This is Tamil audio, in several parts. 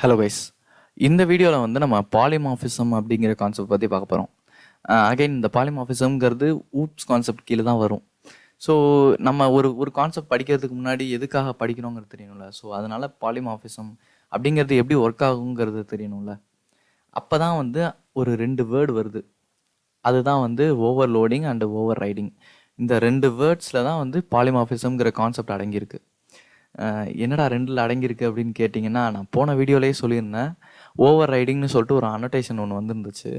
ஹலோ கைஸ், இந்த வீடியோவில் வந்து நம்ம பாலிமார்ஃபிசம் அப்படிங்கிற கான்செப்ட் பற்றி பார்க்க போகிறோம். அகைன் இந்த பாலிமார்ஃபிசம்ங்கிறது ஊப்ஸ் கான்செப்ட் கீழே தான் வரும். ஸோ நம்ம ஒரு ஒரு கான்செப்ட் படிக்கிறதுக்கு முன்னாடி எதுக்காக படிக்கணுங்கிறது தெரியணும்ல. ஸோ அதனால் பாலிமார்ஃபிசம் அப்படிங்கிறது எப்படி ஒர்க் ஆகுங்கிறது தெரியணும்ல. அப்போ தான் வந்து ஒரு 2 வேர்டு வருது. அதுதான் வந்து ஓவர்லோடிங் அண்ட் ஓவர் ரைடிங். இந்த 2 வேர்ட்ஸில் தான் வந்து பாலிமார்ஃபிசம்ங்கிற கான்செப்ட் அடங்கியிருக்கு. என்னடா 2ல் அடங்கியிருக்கு அப்படின்னு கேட்டிங்கன்னா, நான் போன வீடியோலேயே சொல்லியிருந்தேன். ஓவர் ரைடிங்னு சொல்லிட்டு ஒரு அனோட்டேஷன் ஒன்று வந்துருந்துச்சு.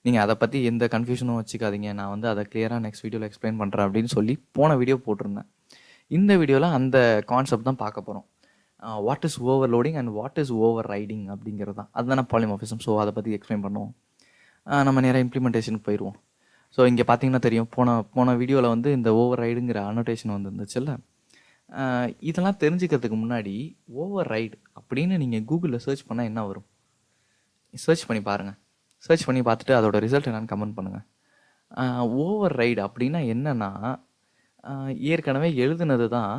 நீங்கள் அதை பற்றி எந்த கன்ஃபியூஷனும் வச்சுக்காதீங்க, நான் வந்து அதை கிளியராக நெக்ஸ்ட் வீடியோவில் எக்ஸ்பிளைன் பண்ணுறேன் அப்படின்னு சொல்லி போன வீடியோ போட்டிருந்தேன். இந்த வீடியோவில் அந்த கான்செப்ட் தான் பார்க்க போகிறோம். What is overloading and what is over riding அப்படிங்கிறது தான். அதுதானே பாலிமார்ஃபிசம். ஸோ அதை பற்றி எக்ஸ்பிளைன் பண்ணுவோம். நம்ம நேராக இம்ப்ளிமெண்டேஷனுக்கு போயிடுவோம். ஸோ இங்கே பார்த்தீங்கன்னா தெரியும், போன வீடியோவில் வந்து இந்த ஓவர் ரைடுங்கிற அனோட்டேஷன் வந்துருந்துச்சுல்ல. இதெல்லாம் தெரிஞ்சுக்கிறதுக்கு முன்னாடி ஓவர் ரைடு அப்படின்னு நீங்கள் கூகுளில் சர்ச் பண்ணால் என்ன வரும்? சர்ச் பண்ணி பாருங்கள். சர்ச் பண்ணி பார்த்துட்டு அதோட ரிசல்ட் என்னன்னு கமெண்ட் பண்ணுங்கள். ஓவர் ரைடு அப்படின்னா என்னென்னா, ஏற்கனவே எழுதுனது தான்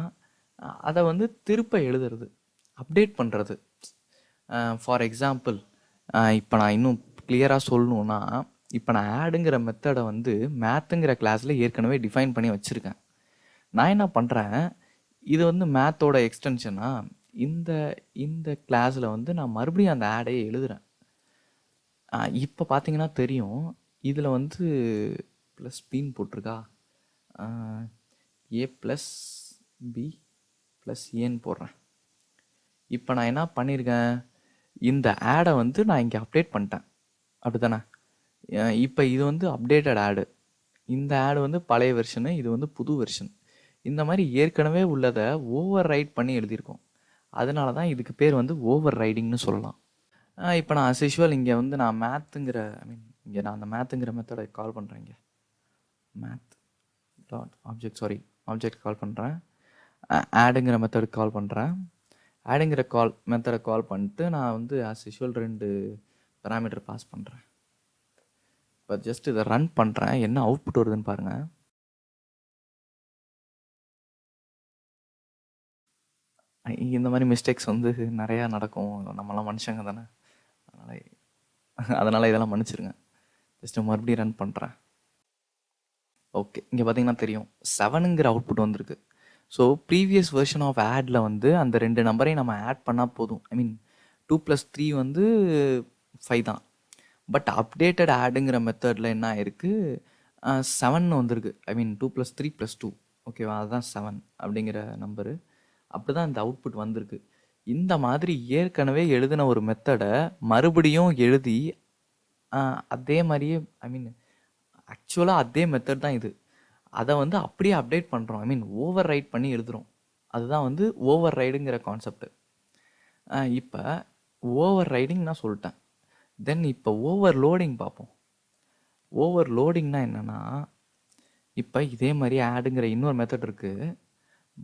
அதை வந்து திருப்ப எழுதுறது, அப்டேட் பண்ணுறது. ஃபார் எக்ஸாம்பிள், இப்போ நான் இன்னும் கிளியராக சொல்லணுன்னா, இப்போ நான் ஆடுங்கிற மெத்தடை வந்து மேத்துங்கிற கிளாஸில் ஏற்கனவே டிஃபைன் பண்ணி வச்சுருக்கேன். நான் என்ன பண்ணுறேன், இது வந்து மேத்தோட எக்ஸ்டென்ஷனா, இந்த இந்த கிளாஸில் வந்து நான் மறுபடியும் அந்த ஆடையை எழுதுகிறேன். இப்போ பார்த்தீங்கன்னா தெரியும், இதில் வந்து ப்ளஸ் பின்னு போட்டிருக்கா, ஏ ப்ளஸ் பி ப்ளஸ் ஏன்னு போடுறேன். இப்போ நான் என்ன பண்ணியிருக்கேன், இந்த ஆடை வந்து நான் இங்கே அப்டேட் பண்ணிட்டேன், அப்படி தானே? இப்போ இது வந்து அப்டேட்டட் ஆடு. இந்த ஆடு வந்து பழைய வெர்ஷனு, இது வந்து புது வெர்ஷன். இந்த மாதிரி ஏற்கனவே உள்ளதை ஓவர் ரைட் பண்ணி எழுதியிருக்கோம். அதனால தான் இதுக்கு பேர் வந்து ஓவர் ரைடிங்னு சொல்லலாம். இப்போ நான் அஸ் யூஷுவல் இங்கே வந்து நான் மேத்துங்கிற இங்கே நான் அந்த மேத்துங்கிற மெத்தடை கால் பண்ணுறேன். இங்கே மேத் டாட் ஆப்ஜெக்ட் கால் பண்ணுறேன். ஆடுங்கிற மெத்தடுக்கு கால் பண்ணுறேன். ஆடுங்கிற மெத்தடை கால் பண்ணிட்டு நான் வந்து அஸ் யூஷுவல் 2 பேராமீட்டர் பாஸ் பண்ணுறேன். இப்போ ஜஸ்ட் இதை ரன் பண்ணுறேன், என்ன அவுட்புட் வருதுன்னு பாருங்கள். இந்த மாதிரி மிஸ்டேக்ஸ் வந்து நிறையா நடக்கும், நம்மளாம் மனுஷங்க தானே. அதனால் இதெல்லாம் மன்னிச்சிருங்க. ஜஸ்ட்டு மறுபடியும் ரன் பண்ணுறேன். ஓகே, இங்கே பார்த்தீங்கன்னா தெரியும் 7ங்கிற அவுட்புட் வந்திருக்கு. ஸோ ப்ரீவியஸ் வெர்ஷன் ஆஃப் ஆடில் வந்து அந்த 2 நம்பரையும் நம்ம ஆட் பண்ணால் போதும். 2 + 3 வந்து 5 தான். பட் அப்டேட்டட் ஆடுங்கிற மெத்தடில் என்ன ஆயிருக்கு, 7 வந்திருக்கு. 2 + 3 + 2, ஓகேவா? அதுதான் 7 அப்படிங்கிற நம்பரு. அப்படி தான் இந்த அவுட்புட் வந்திருக்கு. இந்த மாதிரி ஏற்கனவே எழுதின ஒரு மெத்தடை மறுபடியும் எழுதி அதே மாதிரியே ஆக்சுவலாக அதே மெத்தட் தான் இது. அதை வந்து அப்படியே அப்டேட் பண்ணுறோம். ஓவர் ரைட் பண்ணி எழுதுகிறோம். அதுதான் வந்து ஓவர் ரைடுங்கிற கான்செப்ட். இப்போ ஓவர் ரைடிங் நான் சொல்லிட்டேன். தென் இப்போ ஓவர்லோடிங் பார்ப்போம். ஓவர்லோடிங்னா என்னென்னா, இப்போ இதே மாதிரி ஆடுங்கிற இன்னொரு மெத்தட் இருக்குது.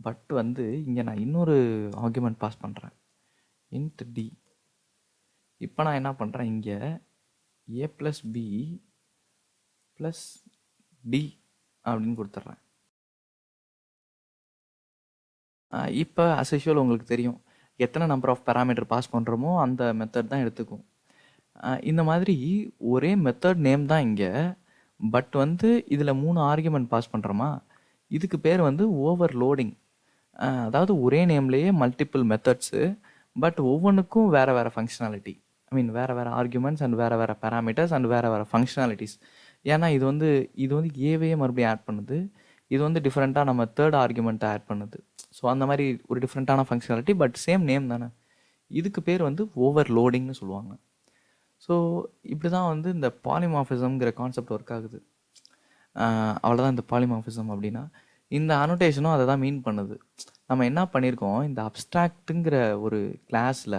பட் வந்து இங்கே நான் இன்னொரு ஆர்குமெண்ட் பாஸ் பண்ணுறேன், int d. இப்போ நான் என்ன பண்ணுறேன், இங்கே a + b + d அப்படின்னு கொடுத்துட்றேன். இப்போ அஸ் யூஷுவல் உங்களுக்கு தெரியும், எத்தனை நம்பர் ஆஃப் பேராமீட்டர் பாஸ் பண்ணுறோமோ அந்த மெத்தட் தான் எடுத்துக்கும். இந்த மாதிரி ஒரே மெத்தட் நேம் தான் இங்கே. பட் வந்து இதில் 3 ஆர்குமெண்ட் பாஸ் பண்ணுறோமா, இதுக்கு பேர் வந்து ஓவர்லோடிங். அதாவது ஒரே நேம்லேயே மல்டிபிள் மெத்தட்ஸு, பட் ஒவ்வொன்றுக்கும் வேறு வேறு ஃபங்க்ஷனாலிட்டி. வேறு வேறு ஆர்குமெண்ட்ஸ் அண்ட் வேறு வேறு பேராமீட்டர்ஸ் அண்ட் வேறு வேறு ஃபங்க்ஷனாலிட்டிஸ். ஏன்னா இது வந்து ஏவையே மறுபடியும் ஆட் பண்ணுது, இது வந்து டிஃப்ரெண்ட்டாக நம்ம தேர்ட் ஆர்குமெண்ட்டை ஆட் பண்ணுது. ஸோ அந்த மாதிரி ஒரு டிஃப்ரெண்ட்டான ஃபங்க்ஷனாலிட்டி, பட் சேம் நேம் தானே. இதுக்கு பேர் வந்து ஓவர்லோடிங்னு சொல்லுவாங்க. ஸோ இப்படி தான் வந்து இந்த பாலிமார்ஃபிசம்ங்கிற கான்செப்ட் ஒர்க் ஆகுது. அவ்வளோதான் இந்த பாலிமார்ஃபிசம் அப்படின்னா. இந்த அனோட்டேஷனும் அதை தான் மீன் பண்ணுது. நம்ம என்ன பண்ணியிருக்கோம், இந்த அப்ஸ்ட்ராக்ட்டுங்கிற ஒரு கிளாஸில்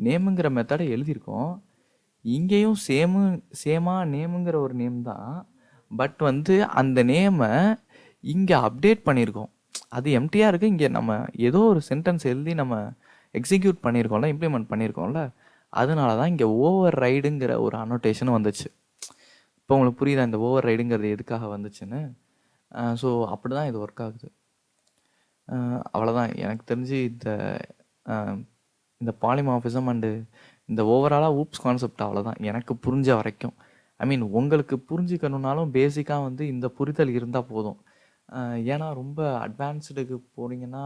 நேமுங்கிற மெத்தடை எழுதியிருக்கோம். இங்கேயும் சேமாக நேமுங்கிற ஒரு நேம் தான். பட் வந்து அந்த நேமை இங்கே அப்டேட் பண்ணியிருக்கோம். அது எம்டியாக இருக்குது. இங்கே நம்ம ஏதோ ஒரு சென்டென்ஸ் எழுதி நம்ம எக்ஸிக்யூட் பண்ணியிருக்கோம்ல, இம்ப்ளிமெண்ட் பண்ணியிருக்கோம்ல, அதனால தான் இங்கே ஓவர் ரைடுங்கிற ஒரு அனோட்டேஷன் வந்துச்சு. இப்போ உங்களுக்கு புரியுதா இந்த ஓவர் ரைடுங்கிறது எதுக்காக வந்துச்சுன்னு? ஸோ அப்படி தான் இது ஒர்க் ஆகுது. அவ்வளோதான் எனக்கு தெரிஞ்சு இந்த பாலிமார்ஃபிசம் அண்டு இந்த ஓவராலாக ஊப்ஸ் கான்செப்ட் அவ்வளோதான் எனக்கு புரிஞ்ச வரைக்கும். ஐ மீன் உங்களுக்கு புரிஞ்சிக்கணுன்னாலும் பேசிக்காக வந்து இந்த புரிதல் இருந்தால் போதும். ஏன்னா ரொம்ப அட்வான்ஸ்டுக்கு போனீங்கன்னா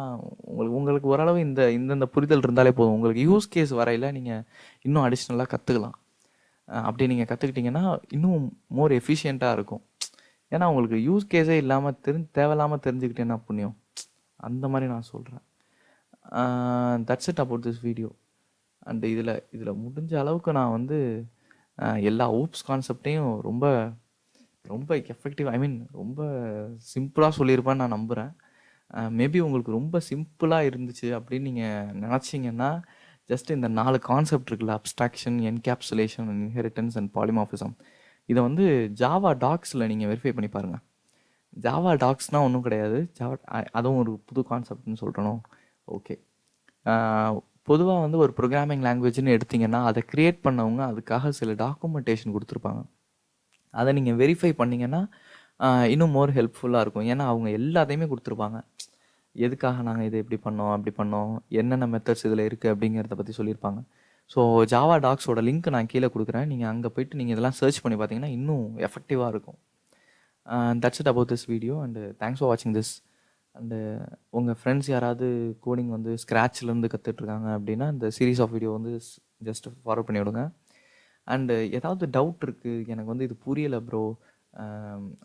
உங்களுக்கு உங்களுக்கு ஓரளவு இந்த புரிதல் இருந்தாலே போதும். உங்களுக்கு யூஸ் கேஸ் வரையில் நீங்கள் இன்னும் அடிஷ்னலாக கற்றுக்கலாம். அப்படி நீங்கள் கற்றுக்கிட்டிங்கன்னா இன்னும் மோர் எஃபிஷியண்ட்டாக இருக்கும். ஏன்னா உங்களுக்கு யூஸ் கேஸே இல்லாமல் தேவையில்லாமல் தெரிஞ்சுக்கிட்டேன்னா புண்ணியம். அந்த மாதிரி நான் சொல்கிறேன். That's it about this video. And இதில் முடிஞ்ச அளவுக்கு நான் வந்து எல்லா ஊப்ஸ் கான்செப்டையும் ரொம்ப ரொம்ப எஃபெக்டிவ், ஐ மீன் ரொம்ப சிம்பிளாக சொல்லியிருப்பேன்னு நான் நம்புகிறேன். மேபி உங்களுக்கு ரொம்ப சிம்பிளாக இருந்துச்சு அப்படின்னு நீங்கள் நினச்சிங்கன்னா ஜஸ்ட் இந்த 4 கான்செப்ட் இருக்குல்ல, abstraction, encapsulation, inheritance and polymorphism, இதை வந்து ஜாவா டாக்ஸில் நீங்கள் வெரிஃபை பண்ணி பாருங்கள். ஜாவா டாக்ஸ்னால் ஒன்றும் கிடையாது. அதுவும் ஒரு புது கான்செப்ட்னு சொல்கிறணும். ஓகே, பொதுவாக வந்து ஒரு ப்ரோக்ராமிங் லாங்குவேஜ்னு எடுத்திங்கன்னா அதை க்ரியேட் பண்ணவங்க அதுக்காக சில டாக்குமெண்டேஷன் கொடுத்துருப்பாங்க. அதை நீங்கள் வெரிஃபை பண்ணிங்கன்னா இன்னும் மோர் ஹெல்ப்ஃபுல்லாக இருக்கும். ஏன்னா அவங்க எல்லாத்தையுமே கொடுத்துருப்பாங்க. எதுக்காக நாங்கள் இதை இப்படி பண்ணோம், அப்படி பண்ணோம், என்னென்ன மெத்தட்ஸ் இதில் இருக்குது அப்படிங்கிறத பற்றி சொல்லியிருப்பாங்க. ஸோ ஜாவா டாக்ஸோட லிங்க் நான் கீழே கொடுக்குறேன். நீங்கள் அங்கே போய்ட்டு நீங்கள் இதெல்லாம் சர்ச் பண்ணி பார்த்தீங்கன்னா இன்னும் எஃபெக்டிவாக இருக்கும். That's it about this video and thanks for வாட்சிங் திஸ். அண்டு உங்கள் ஃப்ரெண்ட்ஸ் யாராவது கோடிங் வந்து ஸ்க்ராட்ச்லேருந்து கற்றுட்ருக்காங்க அப்படின்னா இந்த சீரீஸ் ஆஃப் வீடியோ வந்து ஜஸ்ட் ஃபார்வர்ட் பண்ணி விடுங்க. அண்டு ஏதாவது டவுட் இருக்குது, எனக்கு வந்து இது புரியலை ப்ரோ,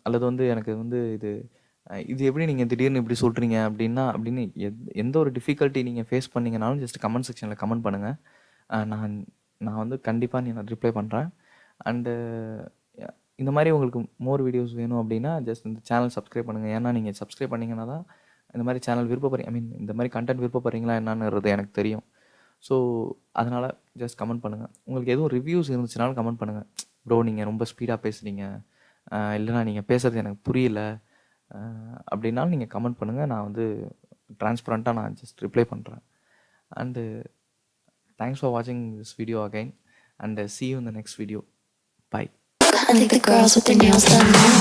அல்லது வந்து எனக்கு வந்து இது எப்படி நீங்கள் திடீர்னு இப்படி சொல்கிறீங்க அப்படின்னு எந்த ஒரு டிஃபிகல்ட்டி நீங்கள் ஃபேஸ் பண்ணிங்கனாலும் ஜஸ்ட் கமெண்ட் செக்ஷனில் கமெண்ட் பண்ணுங்கள். நான் வந்து கண்டிப்பாக நான் ரிப்ளை பண்ணுறேன். அண்டு இந்த மாதிரி உங்களுக்கு மோர் வீடியோஸ் வேணும் அப்படின்னா ஜஸ்ட் இந்த சேனல் சப்ஸ்கிரைப் பண்ணுங்கள். ஏன்னா நீங்கள் சப்ஸ்கிரைப் பண்ணிங்கன்னா தான் இந்த மாதிரி சேனல் ஐ மீன் இந்த மாதிரி கண்டென்ட் விருப்பப்படுறீங்களா என்னன்னுறது எனக்கு தெரியும். ஸோ அதனால் ஜஸ்ட் கமெண்ட் பண்ணுங்கள். உங்களுக்கு எதுவும் ரிவ்யூஸ் இருந்துச்சுனாலும் கமெண்ட் பண்ணுங்கள். ப்ரோ நீங்கள் ரொம்ப ஸ்பீடாக பேசுகிறீங்க, இல்லைனா நீங்கள் பேசுகிறது எனக்கு புரியல அப்படின்னாலும் நீங்கள் கமெண்ட் பண்ணுங்கள். நான் வந்து ட்ரான்ஸ்பரண்ட்டாக நான் ஜஸ்ட் ரிப்ளை பண்ணுறேன். அண்டு தேங்க்ஸ் ஃபார் வாட்சிங் this video again and see you in the next video. Bye. I think the girls with their nails done now.